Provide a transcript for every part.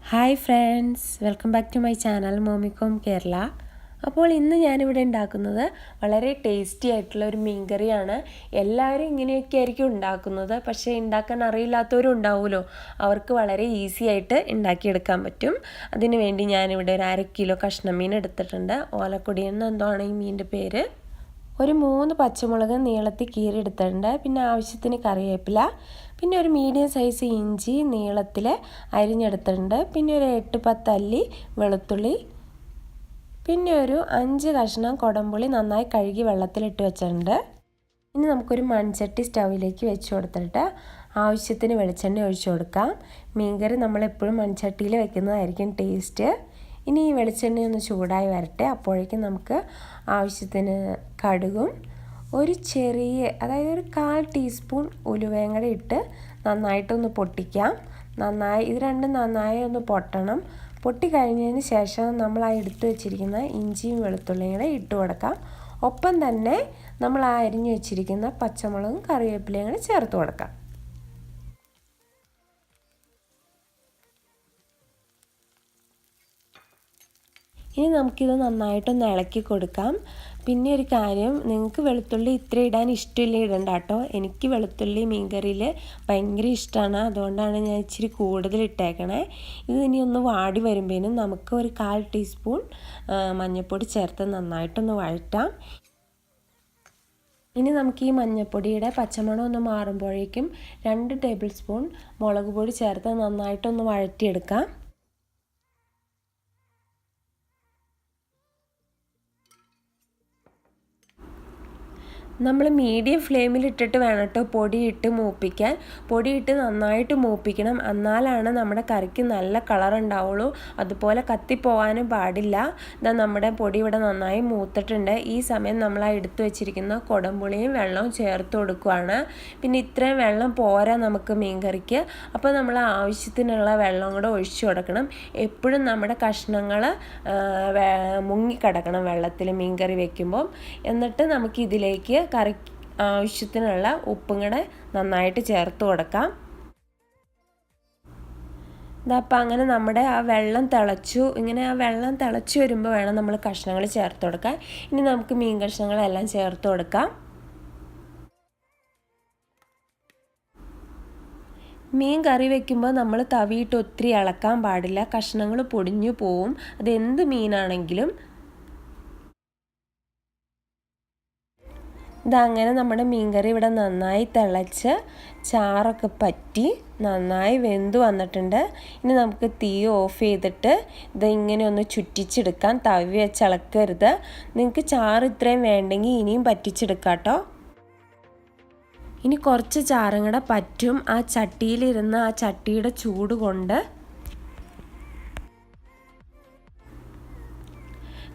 Hi friends, welcome back to my channel മോമിക്കോം കേരള. അപ്പോൾ ഇന്ന് ഞാനിവിടെ ഉണ്ടാക്കുന്നത് വളരെ ടേസ്റ്റി ആയിട്ടുള്ള ഒരു മീൻകറിയാണ്. എല്ലാവരും ഇങ്ങനെയൊക്കെ ആയിരിക്കും ഉണ്ടാക്കുന്നത്, പക്ഷേ ഉണ്ടാക്കാൻ അറിയില്ലാത്തവരും ഉണ്ടാവുമല്ലോ. അവർക്ക് വളരെ ഈസി ആയിട്ട് ഉണ്ടാക്കിയെടുക്കാൻ പറ്റും. അതിന് വേണ്ടി ഞാനിവിടെ ഒരു 1/2 കിലോ കഷ്ണം മീൻ എടുത്തിട്ടുണ്ട്. ഓലക്കൊടിയെന്ന് എന്താണ് ഈ മീനിൻ്റെ പേര്. ഒരു 3 പച്ചമുളക് നീളത്തിൽ കീറിയെടുത്തിട്ടുണ്ട്. പിന്നെ ആവശ്യത്തിന് കറിവേപ്പില, പിന്നെ ഒരു മീഡിയം സൈസ് ഇഞ്ചി നീളത്തിൽ അരിഞ്ഞെടുത്തിട്ടുണ്ട്. പിന്നെ ഒരു 8-10 അല്ലി വെളുത്തുള്ളി, പിന്നെ ഒരു 5 കഷ്ണം കുടംപുളി നന്നായി കഴുകി വെള്ളത്തിലിട്ട് വെച്ചിട്ടുണ്ട്. ഇനി നമുക്കൊരു മൺചട്ടി സ്റ്റൗവിലേക്ക് വെച്ച് കൊടുത്തിട്ട് ആവശ്യത്തിന് വെളിച്ചെണ്ണ ഒഴിച്ചു കൊടുക്കാം. മീൻകറി നമ്മളെപ്പോഴും മൺചട്ടിയിൽ വെക്കുന്നതായിരിക്കും ടേസ്റ്റ്. ഇനി ഈ വെളിച്ചെണ്ണ ഒന്ന് ചൂടായി വരട്ടെ. അപ്പോഴേക്കും നമുക്ക് ആവശ്യത്തിന് കടുകും ഒരു ചെറിയ, അതായത് ഒരു 1/4 ടീസ്പൂൺ ഉലുവയും കൂടെ ഇട്ട് നന്നായിട്ടൊന്ന് പൊട്ടിക്കാം. ഇത് രണ്ടും നന്നായി ഒന്ന് പൊട്ടണം. പൊട്ടിക്കഴിഞ്ഞതിന് ശേഷം നമ്മൾ ആ എടുത്ത് വെച്ചിരിക്കുന്ന ഇഞ്ചിയും വെളുത്തുള്ളിയും കൂടെ ഇട്ട് കൊടുക്കാം. ഒപ്പം തന്നെ നമ്മൾ ആ അരിഞ്ഞു വെച്ചിരിക്കുന്ന പച്ചമുളകും കറിവേപ്പിലയും കൂടെ ചേർത്ത് കൊടുക്കാം. ഇനി നമുക്കിത് നന്നായിട്ടൊന്ന് ഇളക്കി കൊടുക്കാം. പിന്നെ ഒരു കാര്യം, നിങ്ങൾക്ക് വെളുത്തുള്ളി ഇത്ര ഇടാൻ ഇഷ്ടമില്ല ഇടണ്ട കേട്ടോ. എനിക്ക് വെളുത്തുള്ളി മീൻകറിയിൽ ഭയങ്കര ഇഷ്ടമാണ്, അതുകൊണ്ടാണ് ഞാൻ ഇച്ചിരി കൂടുതൽ ഇട്ടേക്കണേ. ഇത് ഇനി ഒന്ന് വാടി വരുമ്പോഴേനും നമുക്ക് ഒരു 1/4 ടീസ്പൂൺ മഞ്ഞൾപ്പൊടി ചേർത്ത് നന്നായിട്ടൊന്ന് വഴറ്റാം. ഇനി നമുക്ക് ഈ മഞ്ഞൾപ്പൊടിയുടെ പച്ചമണം ഒന്ന് മാറുമ്പോഴേക്കും 2 ടേബിൾ സ്പൂൺ മുളക് പൊടി ചേർത്ത് നന്നായിട്ടൊന്ന് വഴറ്റിയെടുക്കാം. നമ്മൾ മീഡിയം ഫ്ലെയിമിലിട്ടിട്ട് വേണം കേട്ടോ പൊടിയിട്ട് മൂപ്പിക്കാൻ. പൊടിയിട്ട് നന്നായിട്ട് മൂപ്പിക്കണം, എന്നാലാണ് നമ്മുടെ കറിക്ക് നല്ല കളർ ഉണ്ടാവുള്ളൂ. അതുപോലെ കത്തിപ്പോകാനും പാടില്ല. ഇതാ നമ്മുടെ പൊടി ഇവിടെ നന്നായി മൂത്തിട്ടുണ്ട്. ഈ സമയം നമ്മൾ ആ എടുത്തു വെച്ചിരിക്കുന്ന കുടംപുളിയും വെള്ളവും ചേർത്ത് കൊടുക്കുകയാണ്. പിന്നെ ഇത്രയും വെള്ളം പോരാ നമുക്ക് മീൻകറിക്ക്, അപ്പോൾ നമ്മൾ ആവശ്യത്തിനുള്ള വെള്ളം കൂടെ ഒഴിച്ചു കൊടുക്കണം. എപ്പോഴും നമ്മുടെ കഷ്ണങ്ങൾ മുങ്ങിക്കിടക്കണം വെള്ളത്തിൽ മീൻകറി വെക്കുമ്പോൾ. എന്നിട്ട് നമുക്കിതിലേക്ക് കറി ആവശ്യത്തിനുള്ള ഉപ്പും കൂടെ നന്നായിട്ട് ചേർത്ത് കൊടുക്കാം. ഇതപ്പം അങ്ങനെ നമ്മുടെ ആ വെള്ളം തിളച്ചു. ഇങ്ങനെ ആ വെള്ളം തിളച്ചു വരുമ്പോൾ വേണം നമ്മൾ കഷ്ണങ്ങൾ ചേർത്ത് കൊടുക്കാൻ. ഇനി നമുക്ക് മീൻ കഷ്ണങ്ങളെല്ലാം ചേർത്ത് കൊടുക്കാം. മീൻ കറി വെക്കുമ്പോൾ നമ്മൾ തവിയിട്ട് ഒത്തിരി ഇളക്കാൻ പാടില്ല, കഷ്ണങ്ങൾ പൊടിഞ്ഞു പോവും. അത് എന്ത് മീനാണെങ്കിലും. ഇതങ്ങനെ നമ്മുടെ മീൻകറി ഇവിടെ നന്നായി തിളച്ച് ചാറൊക്കെ പറ്റി നന്നായി വെന്ത് വന്നിട്ടുണ്ട്. ഇനി നമുക്ക് തീ ഓഫ് ചെയ്തിട്ട് ഇതിങ്ങനെ ഒന്ന് ചുറ്റിച്ചെടുക്കാം. തവി വെച്ച് ഇളക്കരുത്. നിങ്ങൾക്ക് ചാറ് ഇത്രയും വേണ്ടെങ്കിൽ ഇനിയും പറ്റിച്ചെടുക്കാം കേട്ടോ. ഇനി കുറച്ച് ചാറും കൂടെ പറ്റും ആ ചട്ടിയിലിരുന്ന് ആ ചട്ടിയുടെ ചൂട് കൊണ്ട്.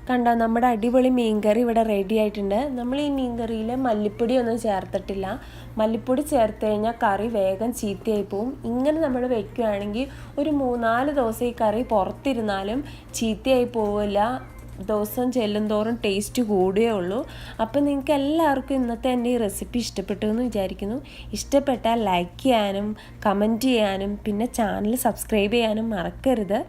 കണ്ടോ, നമ്മുടെ അടിപൊളി മീൻകറി ഇവിടെ റെഡി ആയിട്ടുണ്ട്. നമ്മൾ ഈ മീൻകറിയിൽ മല്ലിപ്പൊടി ഒന്നും ചേർത്തിട്ടില്ല. മല്ലിപ്പൊടി ചേർത്ത് കഴിഞ്ഞാൽ കറി വേഗം ചീത്തയായി പോവും. ഇങ്ങനെ നമ്മൾ വെക്കുകയാണെങ്കിൽ ഒരു 3-4 ദിവസം ഈ കറി പുറത്തിരുന്നാലും ചീത്തയായി പോവില്ല. ദിവസം ചെല്ലുന്തോറും ടേസ്റ്റ് കൂടുകയേ ഉള്ളൂ. അപ്പോൾ നിങ്ങൾക്ക് എല്ലാവർക്കും ഇന്നത്തെ എൻ്റെ ഈ റെസിപ്പി ഇഷ്ടപ്പെട്ടു എന്ന് വിചാരിക്കുന്നു. ഇഷ്ടപ്പെട്ടാൽ ലൈക്ക് ചെയ്യാനും കമൻറ്റ് ചെയ്യാനും പിന്നെ ചാനൽ സബ്സ്ക്രൈബ് ചെയ്യാനും മറക്കരുത്.